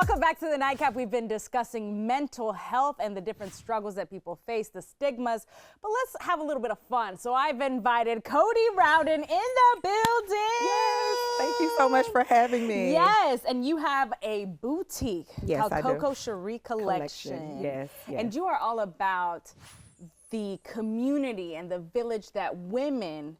Welcome back to the Nightcap. We've been discussing mental health and the different struggles that people face, the stigmas, but let's have a little bit of fun. So I've invited Kodi Rowden in the building. Yes, thank you so much for having me. Yes, and you have a boutique called I Koko do. Cheri Collection. Yes. And you are all about the community and the village that women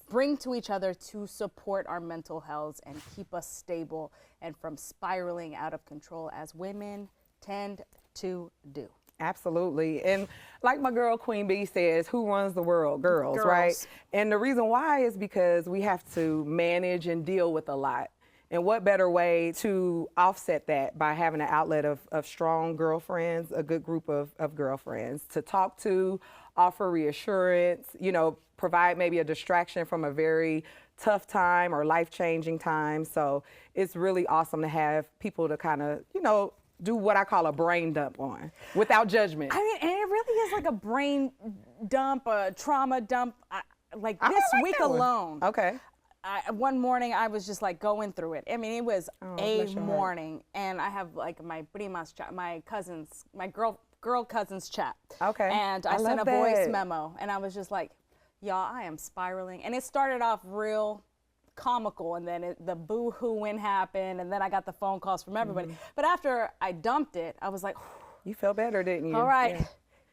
bring to each other to support our mental health and keep us stable and from spiraling out of control as women tend to do. Absolutely. And like my girl Queen Bee says, who runs the world? Girls, right? And the reason why is because we have to manage and deal with a lot. And what better way to offset that by having an outlet of strong girlfriends, a good group of girlfriends to talk to, offer reassurance, you know, provide maybe a distraction from a very tough time or life-changing time. So it's really awesome to have people to kind of, you know, do what I call a brain dump on without judgment. I mean, and it really is like a brain dump, a trauma dump. Like this week alone. Okay. One morning I was just like going through it. I mean, it was a morning, and I have like my primas chat, my cousins, my girl cousins chat. Okay. And I sent a voice memo, and I was just like, y'all, I am spiraling. And it started off real comical, and then the boo-hooing happened, and then I got the phone calls from everybody. But after I dumped it, I was like, you felt better, didn't you? All right.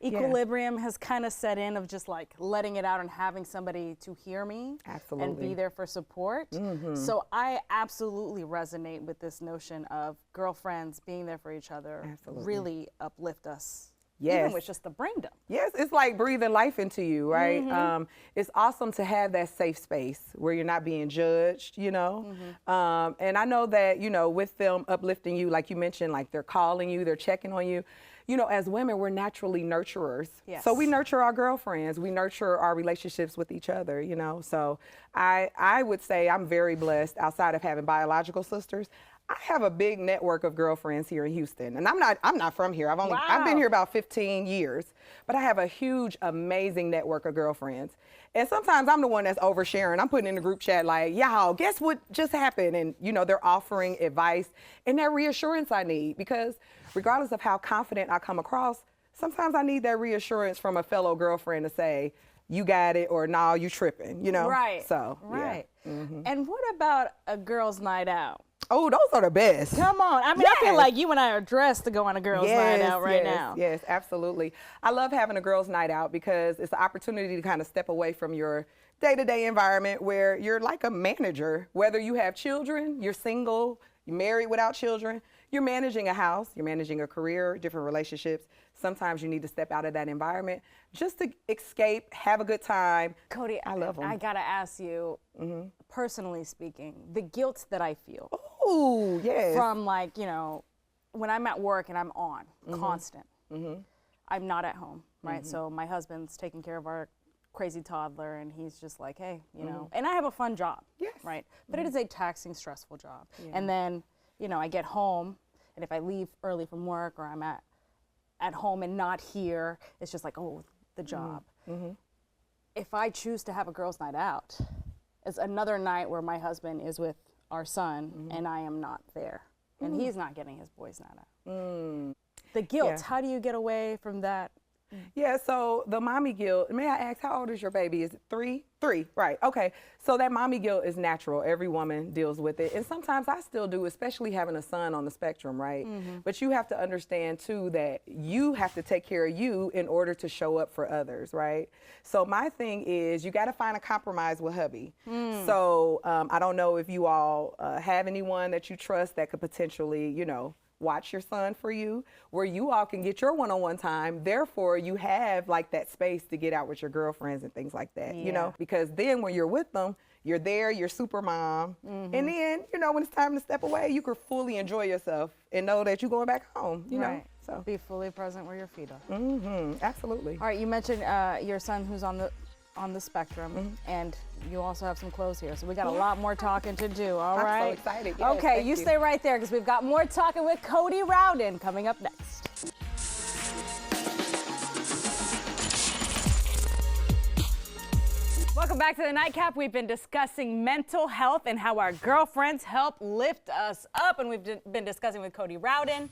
Equilibrium has kind of set in of just like letting it out and having somebody to hear me and be there for support. So I absolutely resonate with this notion of girlfriends being there for each other, really uplift us. Even with just the brain dump. Yes, it's like breathing life into you, right? It's awesome to have that safe space where you're not being judged, you know? And I know that, you know, with them uplifting you, like you mentioned, like they're calling you, they're checking on you. You know, as women, we're naturally nurturers. So we nurture our girlfriends, we nurture our relationships with each other, you know? So I would say I'm very blessed outside of having biological sisters. I have a big network of girlfriends here in Houston, and I'm not from here. I've been here about 15 years, but I have a huge, amazing network of girlfriends. And sometimes I'm the one that's oversharing. I'm putting in the group chat like, y'all, guess what just happened? And you know, they're offering advice and that reassurance I need, because regardless of how confident I come across, sometimes I need that reassurance from a fellow girlfriend to say, you got it, or nah, you tripping, you know? So, And what about a girls' night out? Oh, those are the best. Come on. I mean, I feel like you and I are dressed to go on a girls' night out right now. Yes, absolutely. I love having a girls' night out because it's an opportunity to kind of step away from your day-to-day environment where you're like a manager. Whether you have children, you're single, you're married without children, you're managing a house, you're managing a career, different relationships. Sometimes you need to step out of that environment just to escape, have a good time. Kodi, I love them. I gotta ask you, personally speaking, the guilt that I feel. Oh, yes. From like, you know, when I'm at work and I'm on, constant. I'm not at home, right? So my husband's taking care of our crazy toddler, and he's just like, hey, you know, and I have a fun job, right? But it is a taxing, stressful job. And then, you know, I get home, and if I leave early from work or I'm at home and not here, it's just like, oh, the job. If I choose to have a girls' night out, it's another night where my husband is with our son and I am not there, and he's not getting his boys' night out. The guilt, how do you get away from that? Yeah, so the mommy guilt, may I ask, how old is your baby? Is it 3? 3, right, okay. So that mommy guilt is natural. Every woman deals with it. And sometimes I still do, especially having a son on the spectrum, right? But you have to understand too that you have to take care of you in order to show up for others, right? So my thing is you gotta find a compromise with hubby. So I don't know if you all have anyone that you trust that could potentially, you know, watch your son for you, where you all can get your one-on-one time. Therefore, you have like that space to get out with your girlfriends and things like that, you know, because then when you're with them, you're there, you're super mom. And then, you know, when it's time to step away, you can fully enjoy yourself and know that you're going back home, you know. So be fully present where your feet are. Absolutely. All right, you mentioned your son who's on the spectrum, and you also have some clothes here, so we got a lot more talking to do. All right, I'm so excited. Yes, okay, you stay right there because we've got more talking with Kodi Rowden coming up next. welcome back to the Nightcap. We've been discussing mental health and how our girlfriends help lift us up, and we've been discussing with Kodi Rowden.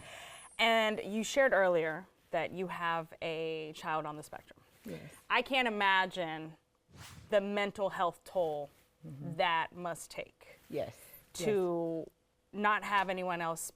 And you shared earlier that you have a child on the spectrum. Yes. I can't imagine the mental health toll that must take. Yes. To not have anyone else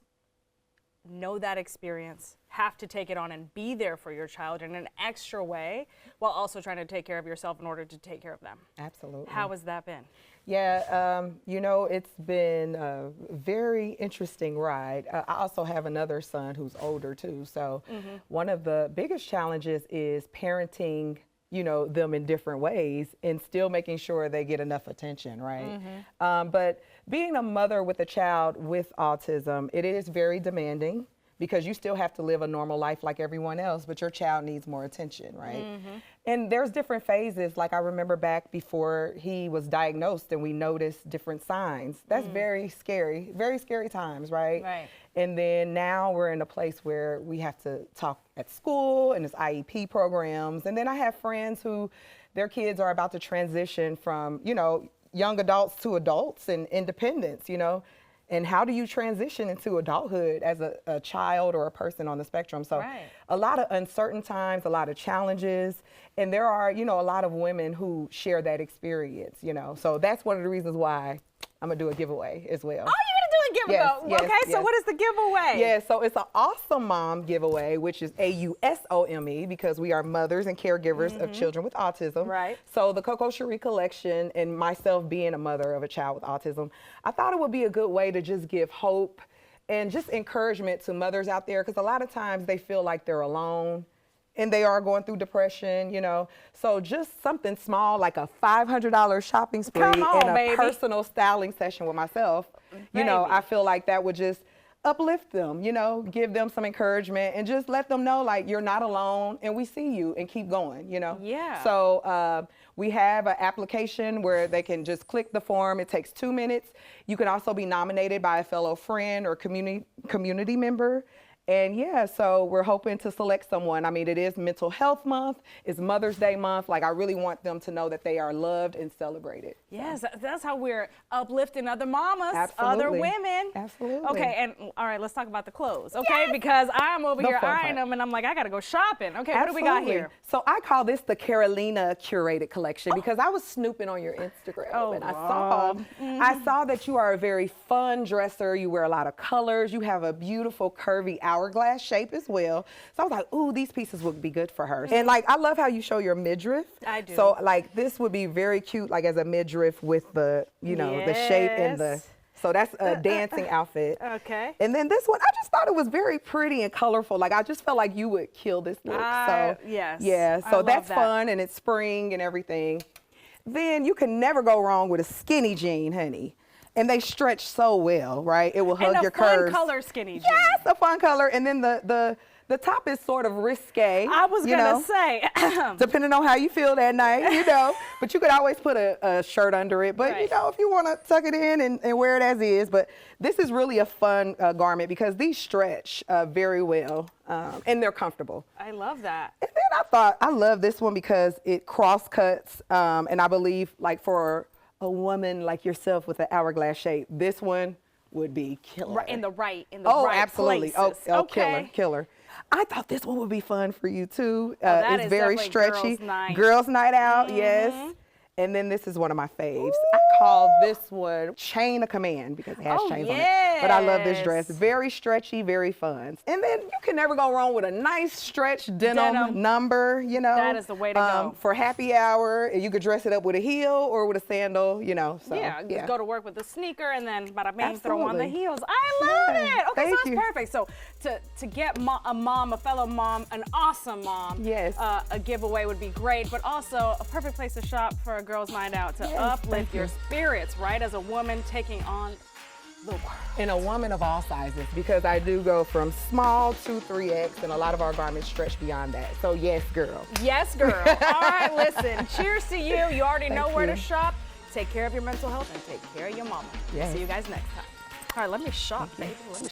know that experience, have to take it on and be there for your child in an extra way while also trying to take care of yourself in order to take care of them. Absolutely. How has that been? Yeah, you know, it's been a very interesting ride. I also have another son who's older too. So one of the biggest challenges is parenting, you know, them in different ways and still making sure they get enough attention, right? But being a mother with a child with autism, it is very demanding because you still have to live a normal life like everyone else, but your child needs more attention, right? And there's different phases. Like I remember back before he was diagnosed and we noticed different signs. That's very scary times, right? Right. And then now we're in a place where we have to talk at school and there's IEP programs. And then I have friends who their kids are about to transition from, you know, young adults to adults and independence, you know. And how do you transition into adulthood as a child or a person on the spectrum? So a lot of uncertain times, a lot of challenges. And there are, you know, a lot of women who share that experience, you know. So that's one of the reasons why I'm going to do a giveaway as well. Oh, you're going to do a giveaway? Yes, okay, so what is the giveaway? Yeah, so it's an Awesome Mom giveaway, which is AUSOME, because we are mothers and caregivers of children with autism. Right. So the Koko Cheri collection and myself being a mother of a child with autism, I thought it would be a good way to just give hope and just encouragement to mothers out there, because a lot of times they feel like they're alone. And they are going through depression, you know. So just something small like a $500 shopping spree and a personal styling session with myself, you know, I feel like that would just uplift them, you know, give them some encouragement and just let them know like you're not alone and we see you and keep going, you know. Yeah. So we have an application where they can just click the form. It takes 2 minutes. You can also be nominated by a fellow friend or community member. And yeah, so we're hoping to select someone. I mean, it is Mental Health Month, it's Mother's Day month. Like, I really want them to know that they are loved and celebrated. Yes, that's how we're uplifting other mamas, Absolutely. other women. Absolutely. Okay, and all right, let's talk about the clothes, okay? Yes. Because I'm over here eyeing them and I'm like, I gotta go shopping. Okay, what do we got here? So I call this the Carolina Curated collection because I was snooping on your Instagram and I saw that you are a very fun dresser. You wear a lot of colors. You have a beautiful curvy hourglass shape as well. So I was like, ooh, these pieces would be good for her. And like, I love how you show your midriff. I do. So like, this would be very cute, like as a midriff with the, you know, the shape and the, so that's a dancing outfit. Okay. And then this one, I just thought it was very pretty and colorful. Like, I just felt like you would kill this look. So yes. Yeah, so that's fun and it's spring and everything. Then you can never go wrong with a skinny jean, honey. And they stretch so well, right? It will hug your curves. And a fun color skinny jean. Yes, a fun color. And then the top is sort of risque. I was gonna say. Depending on how you feel that night, you know. But you could always put a shirt under it. But, you know, if you want to tuck it in and wear it as is. But this is really a fun garment because these stretch very well and they're comfortable. I love that. And then I thought, I love this one because it cross cuts. And I believe, like, for a woman like yourself with an hourglass shape, this one would be killer. In the right absolutely. places. Oh, killer. I thought this one would be fun for you too. That it's is very stretchy. Girls' night out, yes. And then this is one of my faves. I call this one Chain of Command because it has chains on it. But I love this dress. Very stretchy, very fun. And then you can never go wrong with a nice stretch denim number, you know. That is the way to go. For happy hour, you could dress it up with a heel or with a sandal, you know. So, just go to work with a sneaker and then bada bing, throw on the heels. I love it. Okay, so it's perfect. So to get a fellow mom, an awesome mom, a giveaway would be great, but also a perfect place to shop for a girls' night out to uplift your spirits, right? As a woman taking on the world. And a woman of all sizes, because I do go from small to 3X, and a lot of our garments stretch beyond that. So yes, girl. Yes, girl. All right, listen, cheers to you. You already know where to shop. Take care of your mental health and take care of your mama. Yes. See you guys next time. All right, let me shop, baby.